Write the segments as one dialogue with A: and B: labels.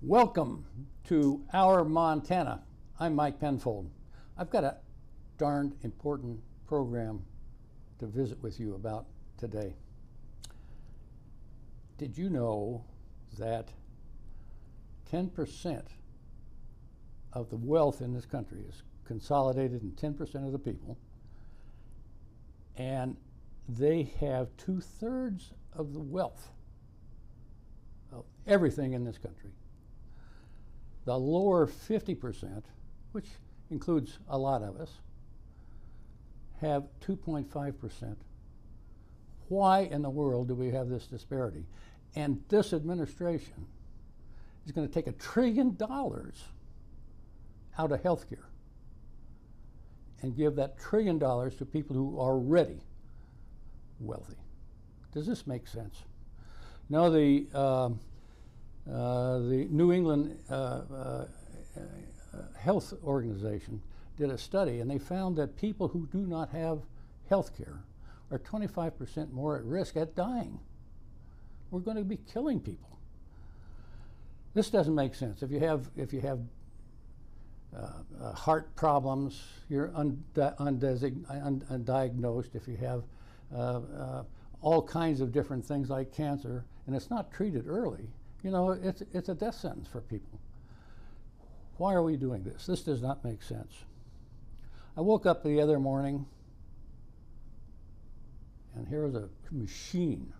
A: Welcome to Our Montana. I'm Mike Penfold. I've got a darned important program to visit with you about today. Did you know that 10% of the wealth in this country is consolidated in 10% of the people, and they have 2/3 of the wealth of everything in this country? The lower 50%, which includes a lot of us, have 2.5%. Why in the world do we have this disparity? And this administration is going to take $1 trillion out of healthcare and give that $1 trillion to people who are already wealthy. Does this make sense? No, the New England Health Organization did a study, and they found that people who do not have health care are 25% more at risk at dying. We're going to be killing people. This doesn't make sense. If you have heart problems, you're undiagnosed. If you have all kinds of different things like cancer, and it's not treated early, you know, it's a death sentence for people. Why are we doing this? This does not make sense. I woke up the other morning, and here was a machine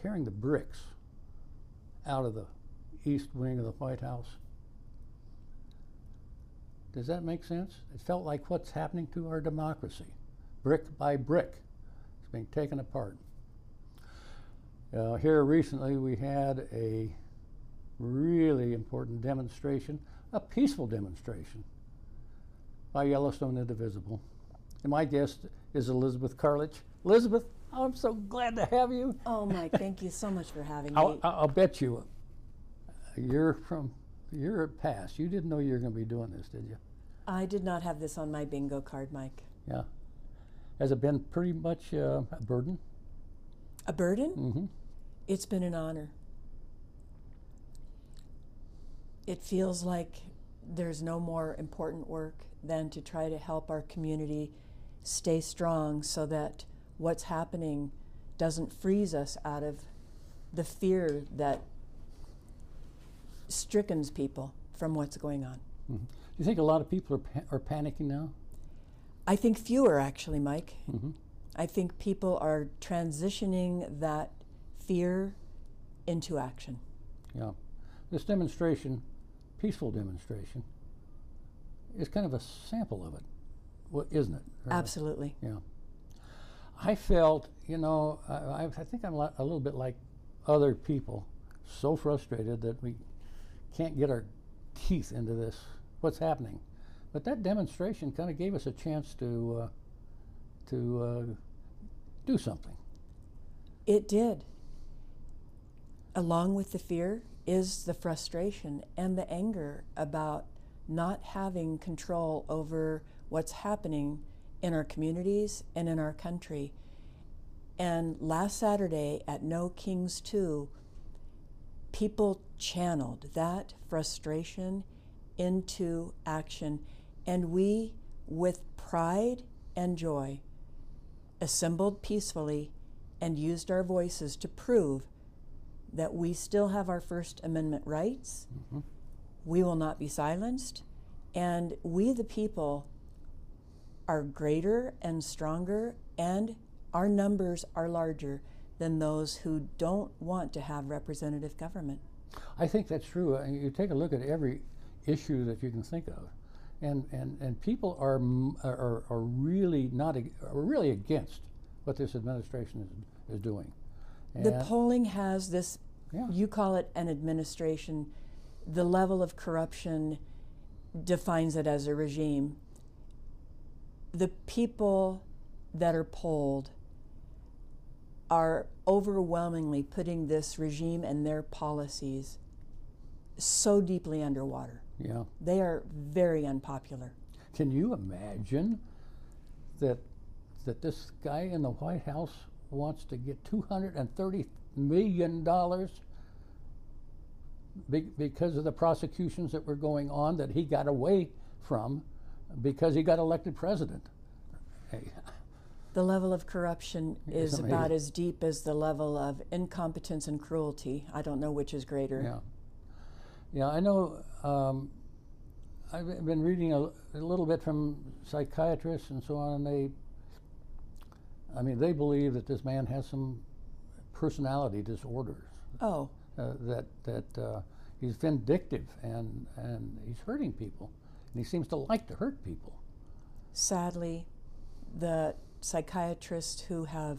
A: tearing the bricks out of the east wing of the White House. Does that make sense? It felt like what's happening to our democracy. Brick by brick, it's being taken apart. Here recently we had a really important demonstration, a peaceful demonstration by Yellowstone Indivisible. And my guest is Elizabeth Kalich. Elizabeth, I'm so glad to have you.
B: Oh, Mike, thank you so much for having me.
A: I'll bet you you're past. You didn't know you were going to be doing this, did you?
B: I did not have this on my bingo card, Mike.
A: Yeah. Has it been pretty much a burden?
B: A burden?
A: Mm-hmm.
B: It's been an honor. It feels like there's no more important work than to try to help our community stay strong so that what's happening doesn't freeze us out of the fear that strickens people from what's going on.
A: Mm-hmm. Do you think a lot of people are panicking now?
B: I think fewer, actually, Mike.
A: Mm-hmm.
B: I think people are transitioning that fear into action.
A: Yeah. This demonstration, peaceful demonstration, is kind of a sample of it, isn't it?
B: Absolutely.
A: Yeah. I felt, you know, I think I'm a little bit like other people, so frustrated that we can't get our teeth into this, what's happening. But that demonstration kind of gave us a chance to do something.
B: It did. Along with the fear is the frustration and the anger about not having control over what's happening in our communities and in our country. And last Saturday at No Kings 2, people channeled that frustration into action, and we, with pride and joy, assembled peacefully and used our voices to prove that we still have our First Amendment rights.
A: Mm-hmm.
B: We will not be silenced, and we the people are greater and stronger, and our numbers are larger than those who don't want to have representative government.
A: I think that's true. You take a look at every issue that you can think of, and people are really against what this administration is doing. And
B: the polling has this,
A: yeah.
B: You call it an administration, the level of corruption defines it as a regime. The people that are polled are overwhelmingly putting this regime and their policies so deeply underwater.
A: Yeah.
B: They are very unpopular.
A: Can you imagine that this guy in the White House wants to get $230 million because of the prosecutions that were going on that he got away from because he got elected president. Hey.
B: The level of corruption is
A: amazing.
B: about as deep as the level of incompetence and cruelty. I don't know which is greater.
A: Yeah. Yeah, I know. I've been reading a little bit from psychiatrists and so on, and they believe that this man has some personality disorders.
B: Oh.
A: That he's vindictive and he's hurting people, and he seems to like to hurt people.
B: Sadly, the psychiatrists who have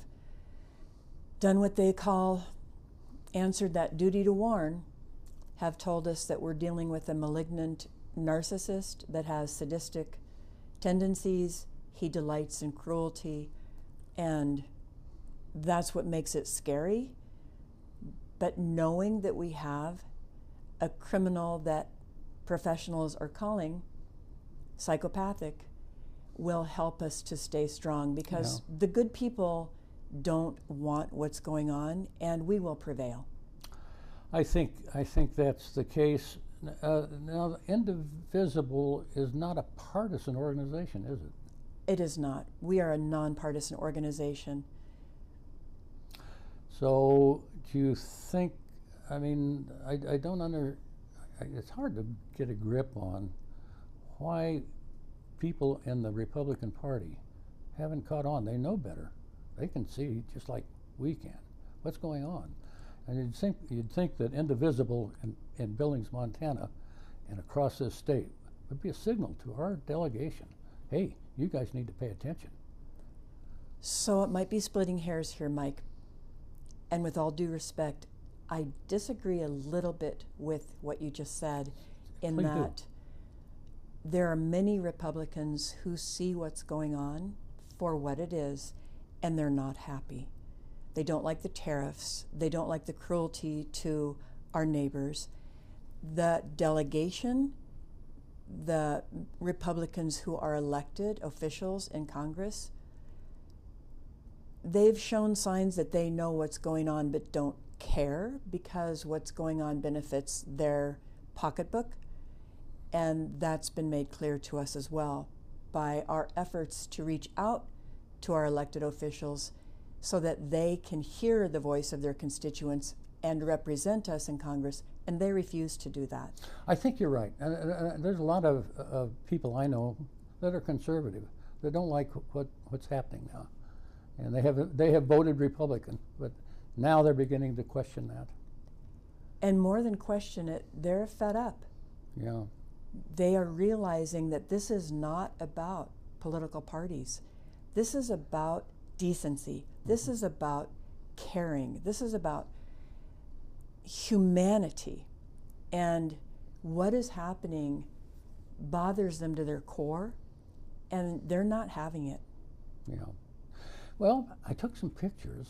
B: done what they call answered that duty to warn have told us that we're dealing with a malignant narcissist that has sadistic tendencies. He delights in cruelty, and that's what makes it scary. But knowing that we have a criminal that professionals are calling psychopathic will help us to stay strong, because the good people don't want what's going on, and we will prevail.
A: I think that's the case. Now, Indivisible is not a partisan organization, is it?
B: It is not. We are a nonpartisan organization.
A: So, do you think? I don't it's hard to get a grip on why people in the Republican Party haven't caught on. They know better. They can see just like we can what's going on. And you'd think that Indivisible in Billings, Montana, and across this state would be a signal to our delegation. Hey, you guys need to pay attention.
B: So it might be splitting hairs here, Mike. And with all due respect, I disagree a little bit with what you just said, in
A: Please
B: that
A: do.
B: there are many Republicans who see what's going on for what it is, and they're not happy. They don't like the tariffs. They don't like the cruelty to our neighbors. The delegation, the Republicans who are elected officials in Congress, they've shown signs that they know what's going on but don't care, because what's going on benefits their pocketbook. And that's been made clear to us as well by our efforts to reach out to our elected officials so that they can hear the voice of their constituents and represent us in Congress, and they refuse to do that.
A: I think you're right. There's a lot of people I know that are conservative that don't like what's happening now, and they have voted Republican, but now they're beginning to question that.
B: And more than question it, they're fed up.
A: Yeah.
B: They are realizing that this is not about political parties. This is about decency. This is about caring. This is about humanity. And what is happening bothers them to their core, and they're not having it.
A: Yeah. Well, I took some pictures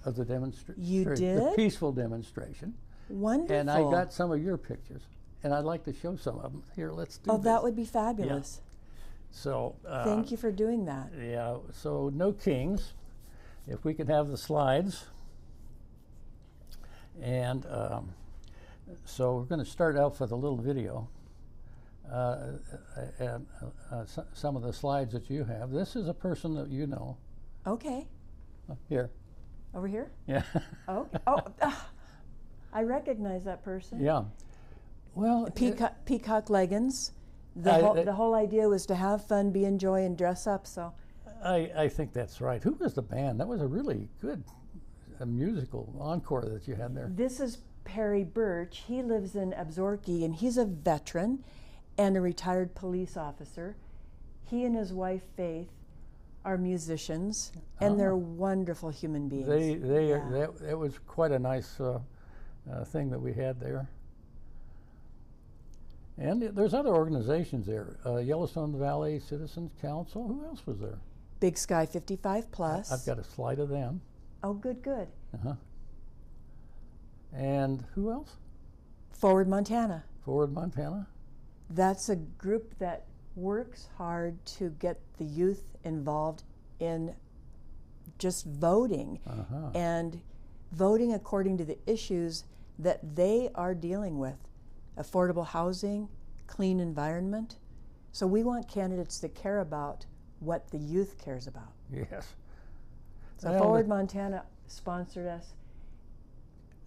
A: of the demonstration.
B: You did?
A: The peaceful demonstration.
B: Wonderful.
A: And I got some of your pictures, and I'd like to show some of them. Here, let's do this.
B: Oh, that would be fabulous.
A: Yeah. So
B: thank you for doing that.
A: Yeah, so no kings. If we could have the slides. And so we're going to start out with a little video. Some of the slides that you have. This is a person that you know.
B: Okay.
A: Here.
B: Over here?
A: Yeah.
B: Okay. I recognize that person.
A: Yeah. Well,
B: peacock leggings. The whole idea was to have fun, be in joy, and dress up. So,
A: I think that's right. Who was the band? That was a really good musical encore that you had there.
B: This is Perry Birch. He lives in Absaroka, and he's a veteran and a retired police officer. He and his wife Faith are musicians, and they're wonderful human beings.
A: It was quite a nice thing that we had there. And there's other organizations there. Yellowstone Valley Citizens Council. Who else was there?
B: Big Sky 55 Plus.
A: I've got a slide of them.
B: Oh, good, good.
A: Uh-huh. And who else?
B: Forward Montana.
A: Forward Montana.
B: That's a group that works hard to get the youth involved in just voting, and voting according to the issues that they are dealing with affordable housing, clean environment. So we want candidates that care about what the youth cares about.
A: Yes.
B: So Forward Montana sponsored us.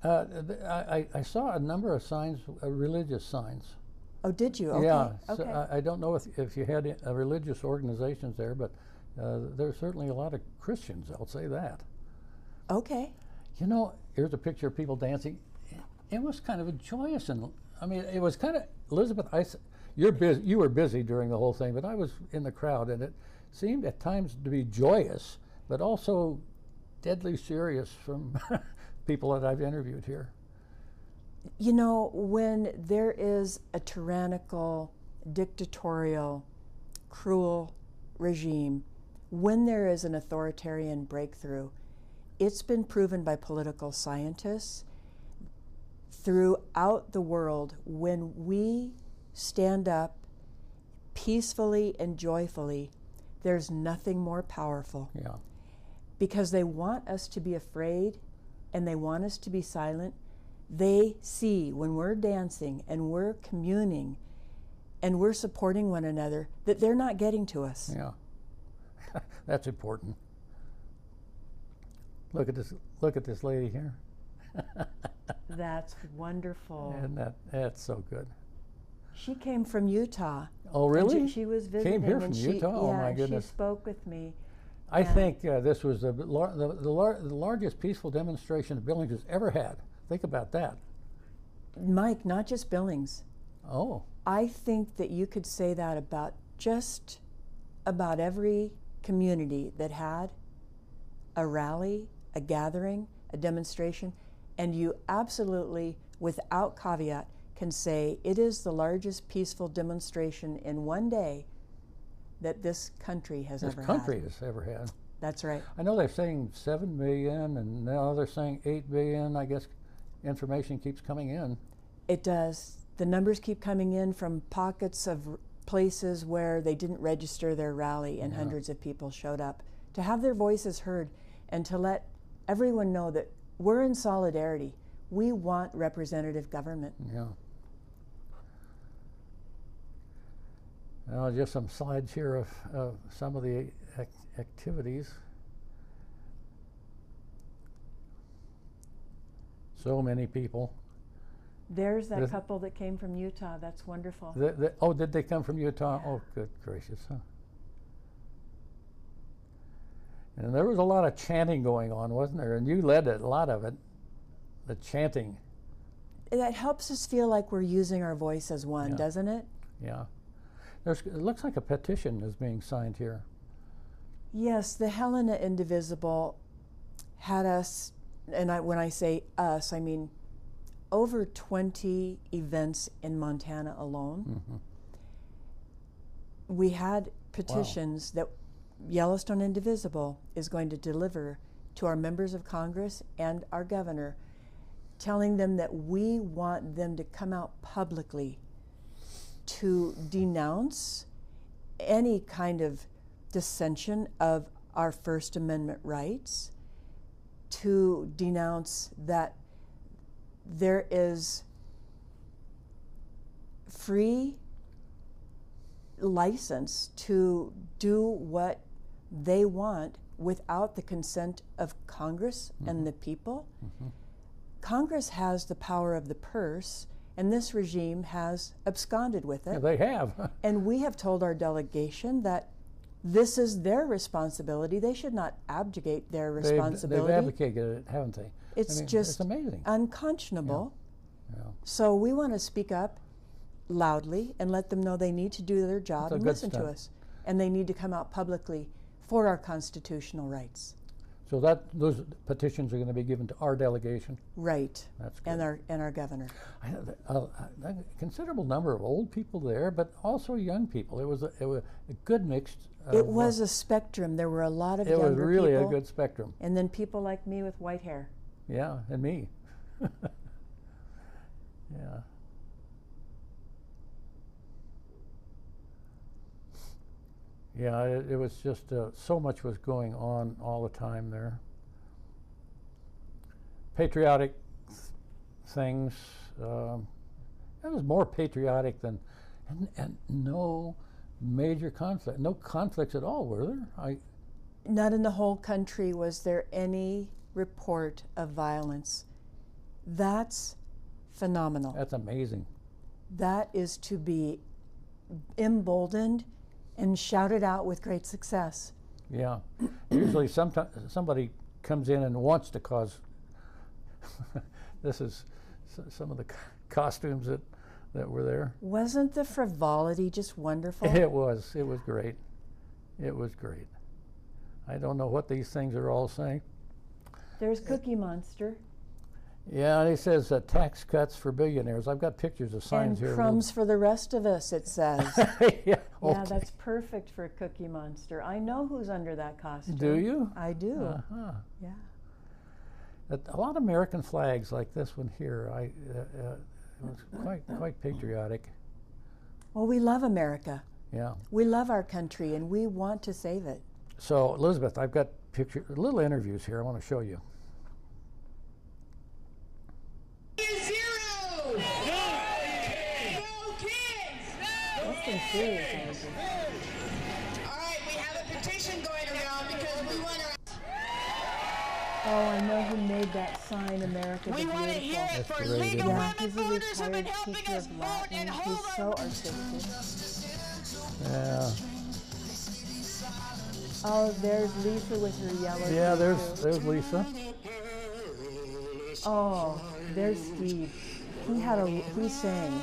A: I saw a number of signs, religious signs.
B: Oh, did you? Okay.
A: Yeah.
B: Okay.
A: So I don't know if you had religious organizations there, but there's certainly a lot of Christians, I'll say that.
B: Okay.
A: You know, here's a picture of people dancing. It was kind of a joyous, and I mean, it was kind of, Elizabeth, you were busy during the whole thing, but I was in the crowd, and it seemed at times to be joyous, but also deadly serious from people that I've interviewed here.
B: You know, when there is a tyrannical, dictatorial, cruel regime, when there is an authoritarian breakthrough, it's been proven by political scientists throughout the world, when we stand up peacefully and joyfully, there's nothing more powerful.
A: Yeah.
B: Because they want us to be afraid and they want us to be silent. They see when we're dancing and we're communing and we're supporting one another that they're not getting to us.
A: Yeah. That's important. Look at this lady here.
B: That's wonderful.
A: And that's so good.
B: She came from Utah.
A: Oh, really?
B: She was visiting.
A: Came here from Utah? Oh, my goodness.
B: She spoke with me.
A: I think this was the largest peaceful demonstration Billings has ever had. Think about that.
B: Mike, not just Billings.
A: Oh.
B: I think that you could say that about just about every community that had a rally, a gathering, a demonstration, and you absolutely, without caveat, can say it is the largest peaceful demonstration in one day that this country has ever had. That's right.
A: I know they're saying 7 million, and now they're saying 8 billion. I guess information keeps coming in.
B: It does. The numbers keep coming in from pockets of places where they didn't register their rally and hundreds of people showed up. To have their voices heard and to let everyone know that we're in solidarity. We want representative government.
A: Yeah. Well, just some slides here of some of the activities. So many people.
B: There's that couple that came from Utah. That's wonderful.
A: Oh, did they come from Utah?
B: Yeah.
A: Oh, good gracious. Huh? And there was a lot of chanting going on, wasn't there? And you led a lot of it, the chanting.
B: That helps us feel like we're using our voice as one, doesn't it?
A: Yeah. It looks like a petition is being signed here.
B: Yes, the Helena Indivisible had us, and when I say us, I mean over 20 events in Montana alone. Mm-hmm. We had petitions that Yellowstone Indivisible is going to deliver to our members of Congress and our governor, telling them that we want them to come out publicly to denounce any kind of dissension of our First Amendment rights, to denounce that there is free license to do what they want without the consent of Congress and the people. Mm-hmm. Congress has the power of the purse, and this regime has absconded with it.
A: Yeah, they have.
B: And we have told our delegation that this is their responsibility. They should not abdicate their responsibility.
A: They've abdicated it, haven't they?
B: It's
A: just amazing.
B: Unconscionable.
A: Yeah.
B: So we want to speak up loudly and let them know they need to do their job and listen to us. And they need to come out publicly for our constitutional rights.
A: So those petitions are going to be given to our delegation? Right. That's good.
B: And our governor.
A: A considerable number of old people there, but also young people. It was a good mix.
B: It was a spectrum. There were a lot of younger people.
A: It was really a good spectrum.
B: And then people like me with white hair.
A: Yeah, and me. Yeah. Yeah, it was just so much was going on all the time there. Patriotic things. It was more patriotic than, and no major conflict, no conflicts at all, were there?
B: Not in the whole country was there any report of violence. That's phenomenal.
A: That's amazing.
B: That is to be emboldened and shouted out with great success.
A: Yeah. Usually somebody comes in and wants to cause this is some of the costumes that were there.
B: Wasn't the frivolity just wonderful?
A: It was great. It was great. I don't know what these things are all saying.
B: There's Cookie Monster.
A: Yeah, it says tax cuts for billionaires. I've got pictures of signs
B: and
A: here.
B: Crumbs for the rest of us, it says.
A: Yeah,
B: yeah, that's perfect for Cookie Monster. I know who's under that costume.
A: Do you?
B: I do.
A: Uh-huh.
B: Yeah.
A: A lot of American flags like this one here. It was quite patriotic.
B: Well, we love America.
A: Yeah.
B: We love our country, and we want to save it.
A: So, Elizabeth, I've got little interviews here I want to show you.
C: Zero! No kids!
B: That's some serious energy.
C: All right, we have a petition going around because we want to...
B: Oh, I know who made that sign, America the
C: We want to
B: Beautiful.
C: hear it
A: That's
C: for
A: great,
C: legal
A: isn't it?
B: Yeah,
C: women
B: he's a
C: voters who've been
B: retired
C: helping
B: teacher
C: us
B: of
C: vote
B: Latin.
C: and
B: He's
C: hold
B: so
C: on.
B: artistic.
A: Yeah.
B: Oh, there's Lisa with her yellow
A: Yeah,
B: tutu.
A: there's Lisa.
B: Oh, there's Steve. He sang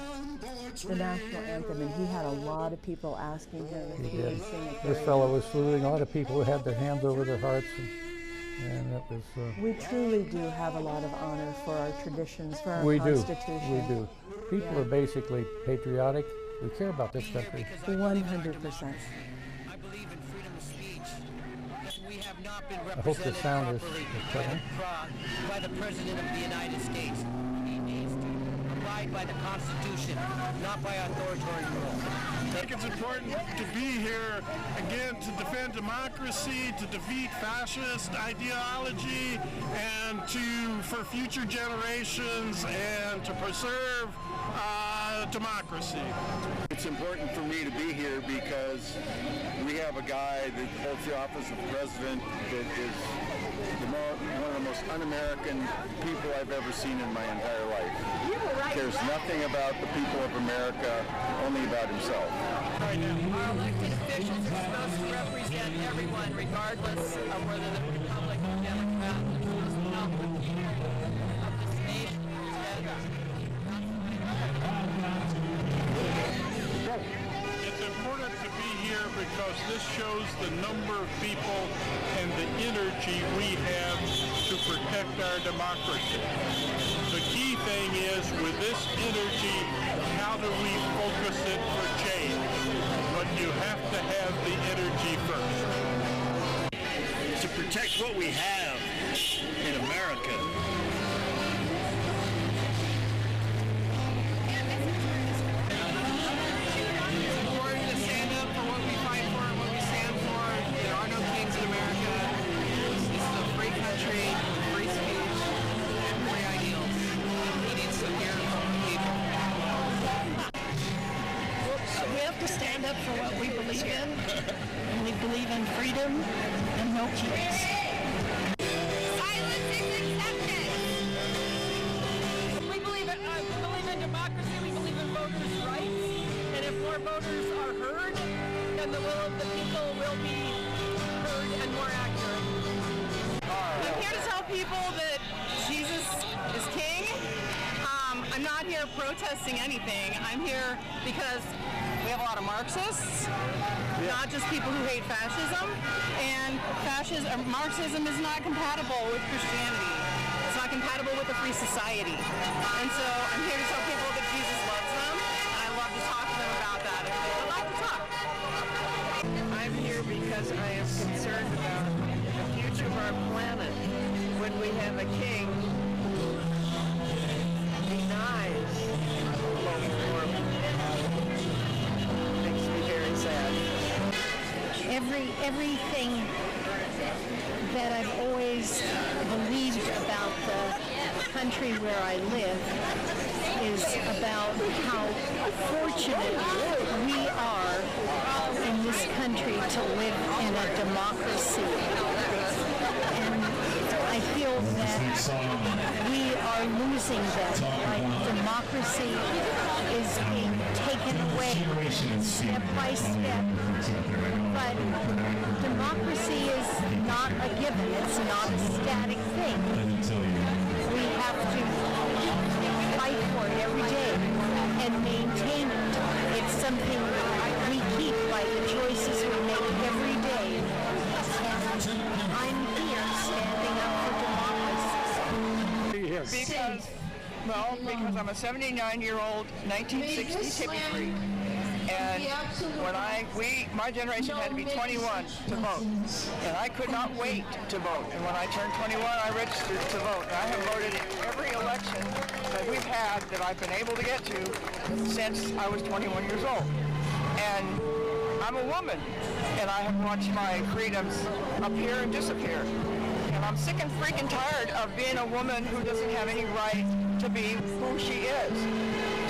B: the national anthem, and he had a lot of people asking him if he would sing it.
A: This fellow was saluting a lot of people who had their hands over their hearts, and it was.
B: We truly do have a lot of honor for our traditions, for our
A: We do.
B: Constitution.
A: We do. People are basically patriotic. We care about this country.
B: 100%.
D: I believe in freedom of speech. We have not been
A: I hope the
D: represented
A: sound is
D: properly
A: clear.
D: by the President of the United States. He needs to abide by the Constitution, not by authoritarian rule.
E: I think it's important to be here, again, to defend democracy, to defeat fascist ideology, and for future generations, and to preserve democracy.
F: It's important for me to be here because we have a guy that holds the office of president that is one of the most un-American people I've ever seen in my entire life. Cares nothing about the people of America, only about himself.
D: Our elected officials are supposed to represent everyone, regardless of whether they're Republican or Democrat. They're supposed to help the people of this nation.
E: It's important to be here because this shows the number of people and the energy we have to protect our democracy. The key thing is, with this energy, how do we focus it for change? But you have to have the energy first.
G: To protect what we have in America.
D: It's important to stand up for what we fight for and what we stand for. There are no kings in America. This is a free country, free speech, and free ideals. We need to hear from the people.
H: We have to stand up for what we believe in, and we believe in freedom and no kings.
C: Silence is accepted!
D: We believe in democracy, we believe in voters' rights, and if more voters are heard, then the will of the people will be heard and more accurate. I'm here to tell people that Jesus is king. I'm not here protesting anything. I'm here because we have a lot of Marxists, not just people who hate fascism, and Marxism is not compatible with Christianity. It's not compatible with a free society. And so I'm here to tell people that Jesus loves them, and I love to talk to them about that if they would like to talk.
H: I'm here because I am concerned about the future of our planet when we have a king who denies global warming. Makes me very sad.
I: Everything that I've always believed about the country where I live is about how fortunate we are in this country to live in a democracy. And I feel that we are losing that. Like, democracy is being taken away step by step. But democracy is not a given. It's not a static thing. We have to fight for it every day and maintain it. It's something we keep by the choices we make every day. And I'm here standing up for democracy.
H: Because I'm a 79-year-old 1960s hippie freak. And my generation had to be 21 to vote. And I could not wait to vote. And when I turned 21, I registered to vote. And I have voted in every election that we've had that I've been able to get to since I was 21 years old. And I'm a woman, and I have watched my freedoms appear and disappear. And I'm sick and freaking tired of being a woman who doesn't have any right to be who she is.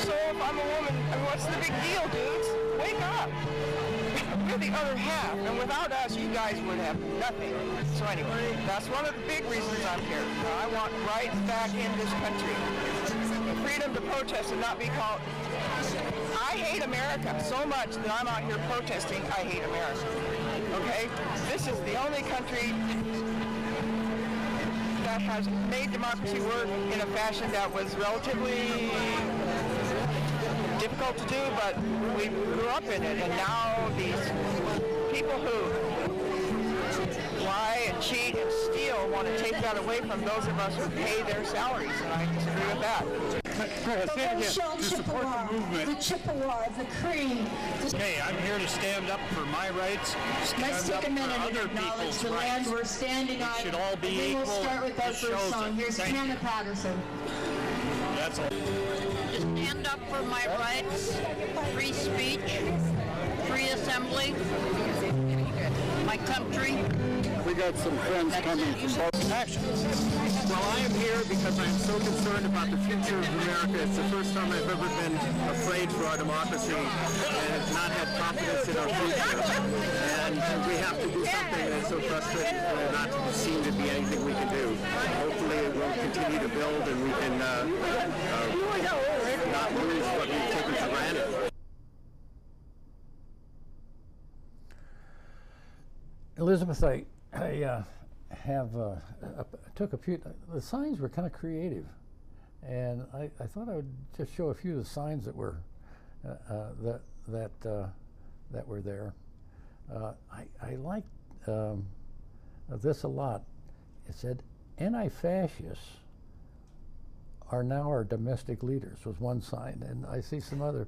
H: So if I'm a woman, what's the big deal, dudes? Wake up. We're the other half, and without us, you guys would have nothing. So anyway, that's one of the big reasons I'm here. I want rights back in this country. The freedom to protest and not be called... I hate America so much that I'm out here protesting I hate America. Okay? This is the only country that has made democracy work in a fashion that was relatively difficult to do, but we grew up in it, and now these people who lie and cheat and steal want to take that away from those of us who pay their salaries, and I disagree with that.
J: To support the movement. The Chippewa, the Cree.
G: Okay, I'm here to stand up for my rights,
J: Let's take a minute and acknowledge the land we're standing on.
G: Should all be
J: equal. We'll start with our
G: It
J: first
G: shows
J: song.
G: it.
J: Here's
G: Thank
J: Hannah
G: you.
J: Patterson.
G: That's all.
K: To stand up for my rights, free speech, free assembly, my country.
F: We got some friends coming from both actions.
L: Well, I am here because I am so concerned about the future of America. It's the first time I've ever been afraid for our democracy and have not had confidence in our future. And we have to do something, and it's so frustrating for there not to seem to be anything we can do. Hopefully it will continue to build and we can not lose what we've taken for granted.
A: Elizabeth, I took a few. The signs were kind of creative, and I thought I would just show a few of the signs that were that were there. I liked this a lot. It said, "Anti-fascists are now our domestic leaders," was one sign, and I see some other.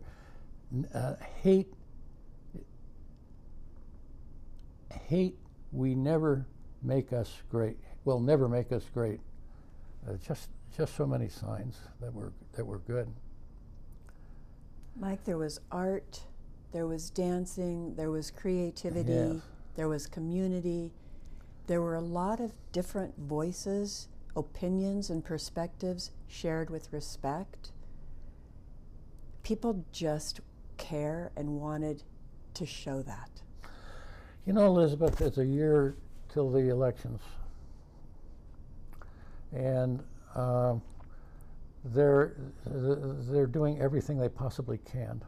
A: Hate. We never make us great. Will never make us great. Just so many signs that were good.
B: Mike, there was art, there was dancing, there was creativity,
A: Yes.
B: there was community. There were a lot of different voices, opinions, and perspectives shared with respect. People just care and wanted to show that.
A: You know, Elizabeth, it's a year till the elections, and they're doing everything they possibly can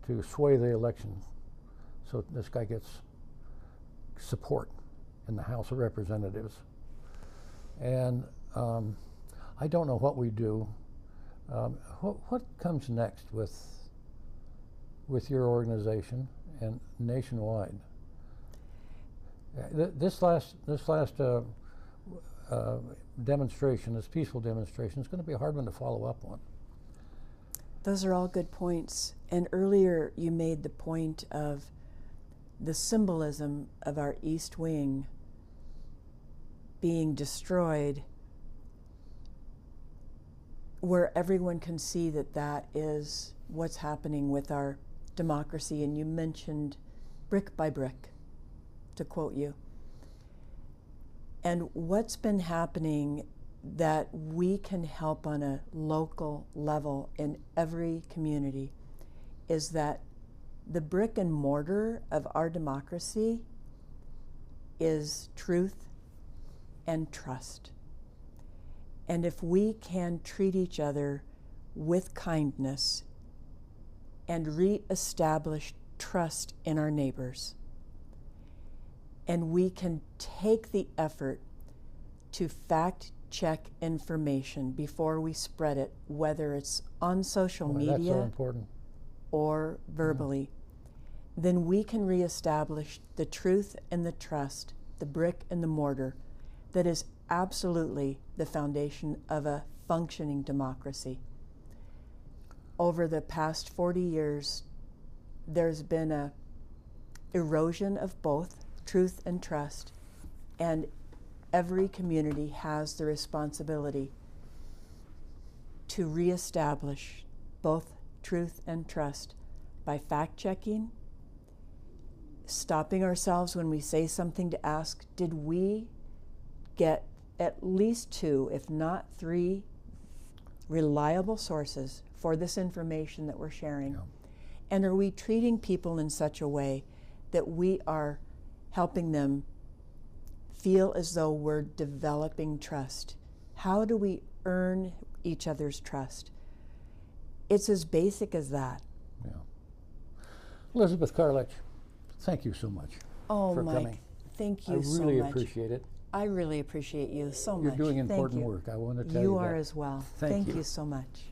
A: to sway the election, so this guy gets support in the House of Representatives. And I don't know what we do. What comes next with your organization and nationwide? This last demonstration, this peaceful demonstration, is going to be a hard one to follow up on.
B: Those are all good points. And earlier you made the point of the symbolism of our East Wing being destroyed, where everyone can see that that is what's happening with our democracy. And you mentioned brick by brick, to quote you. And what's been happening that we can help on a local level in every community is that the brick and mortar of our democracy is truth and trust. And if we can treat each other with kindness and reestablish trust in our neighbors, and we can take the effort to fact check information before we spread it, whether it's on social media
A: that's so important.
B: or verbally, then we can reestablish the truth and the trust, the brick and the mortar, that is absolutely the foundation of a functioning democracy. Over the past 40 years, there's been a erosion of both truth and trust, and every community has the responsibility to reestablish both truth and trust by fact-checking, stopping ourselves when we say something to ask, did we get at least 2, if not 3, reliable sources for this information that we're sharing?
A: Yeah.
B: And are we treating people in such a way that we are helping them feel as though we're developing trust? How do we earn each other's trust? It's as basic as that.
A: Yeah. Elizabeth Kalich, thank you so much for coming.
B: Thank you so much.
A: I really appreciate it.
B: I really appreciate you so much.
A: You're doing important
B: Thank you.
A: work. I want to tell you
B: You
A: that.
B: are as well.
A: Thank you
B: you so much.